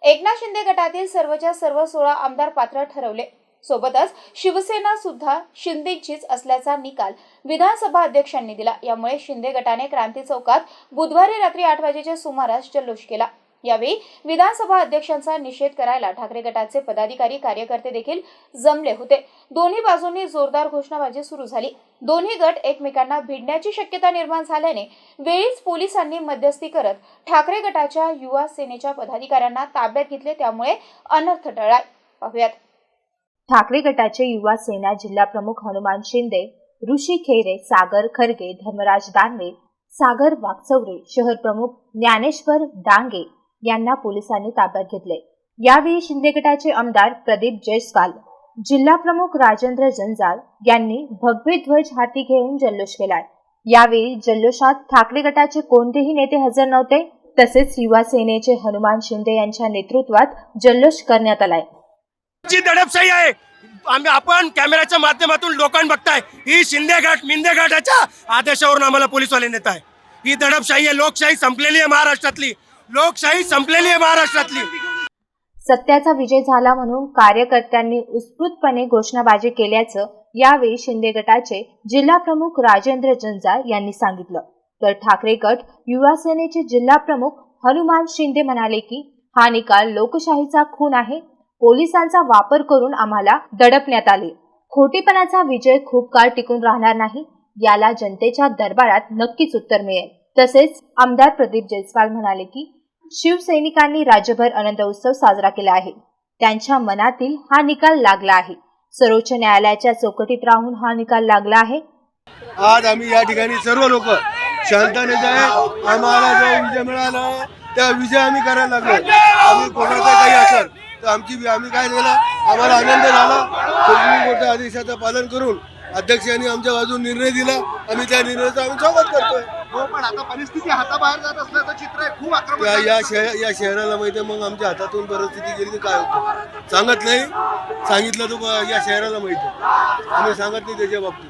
एकनाथ शिंदे गटातील सर्वच्या सर्व 16 आमदार पात्र ठरवले। सोबतच शिवसेना सुद्धा शिंदेचीच असल्याचा निकाल विधानसभा अध्यक्षांनी दिला। यामुळे शिंदे गटाने क्रांती चौकात बुधवारी रात्री 8 वाजेच्या सुमारास जल्लोष केला। यावेळी विधानसभा अध्यक्षांचा निषेध करायला ठाकरे गटाचे पदाधिकारी कार्यकर्ते देखील जमले होते। दोन्ही बाजूंनी जोरदार घोषणाबाजी सुरू झाली। दोन्ही गट एकमेकांना भिडण्याची शक्यता निर्माण झाल्याने वेळीच पोलिसांनी मध्यस्थी करत ठाकरे गटाच्या युवा सेनेच्या पदाधिकाऱ्यांना ताब्यात घेतले। त्यामुळे अनर्थ टळला। पाहूयात। ठाकरे गटाचे युवा सेना जिल्हा प्रमुख हनुमान शिंदे, ऋषी खेरे, सागर खरगे, धर्मराज दानवे, सागर वाकचौरे, शहर प्रमुख ज्ञानेश्वर डांगे यांना पोलिसांनी ताब्यात घेतले। यावेळी शिंदे गटाचे आमदार प्रदीप जयस्वाल, जिल्हा प्रमुख राजेंद्र जंजाळ यांनी भगवे ध्वज हाती घेऊन जल्लोष केलाय। यावेळी जल्लोषात ठाकरे गटाचे कोणतेही नेते हजर नव्हते। तसेच युवा सेनेचे हनुमान शिंदे यांच्या नेतृत्वात जल्लोष करण्यात आलाय। जी दडपशाही आहे, आपण कॅमेऱ्याच्या माध्यमातून लोकांना बघताय, ही शिंदे गट मिंदे गटाच्या आदेशावरून आम्हाला पोलीसवाले नेत आहे। ही दडपशाही आहे, लोकशाही संपलेली आहे महाराष्ट्रातली, लोकशाही संपलेली आहे महाराष्ट्रातली। सत्याचा विजय झाला म्हणून कार्यकर्त्यांनी उत्स्फूर्तपणे घोषणाबाजी केल्याचं यावेळी शिंदे गटाचे जिल्हा प्रमुख राजेंद्र जंजाळ यांनी सांगितलं। तर ठाकरे गट युवा सेनेचे जिल्हा प्रमुख हनुमान शिंदे म्हणाले की हा निकाल लोकशाहीचा खून आहे। पोलिसांचा वापर करून आम्हाला दडपण्यात आले। खोटेपणाचा विजय खूप काळ टिकून राहणार नाही, याला जनतेच्या दरबारात नक्कीच उत्तर मिळेल। तसेच आमदार प्रदीप जयस्वाल म्हणाले की शिवसैनिकांनी राज्यभर आनंद उत्सव साजरा केला आहे। त्यांच्या मनातील हा निकाल लागला आहे। सर्वोच्च न्यायालयाच्या चौकटीत राहून हा निकाल लागला आहे। आज आम्ही या ठिकाणी सर्व लोक शांततेने आम्हाला जो विजय मिळाला त्या विजय आम्ही करायला लागलो। आम्ही कोणाचा काही असेल तर आम्ही काय केलं, आम्हाला आनंद झाला। सुप्रीम कोर्टाच्या आदेशाचं पालन करून अध्यक्षांनी आमच्या बाजून निर्णय दिला। आम्ही त्या निर्णयाचं आम्ही स्वागत करतोय। हो, पण आता परिस्थिती हाताबाहेर जात असल्याचं चित्र आहे, खूप आक्रमक या शहराला माहिती आहे। मग आमच्या हातातून परिस्थिती गेली तर काय होतं सांगत नाही, सांगितलं तर या शहराला माहिती आहे, आम्ही सांगत नाही त्याच्या बाबतीत।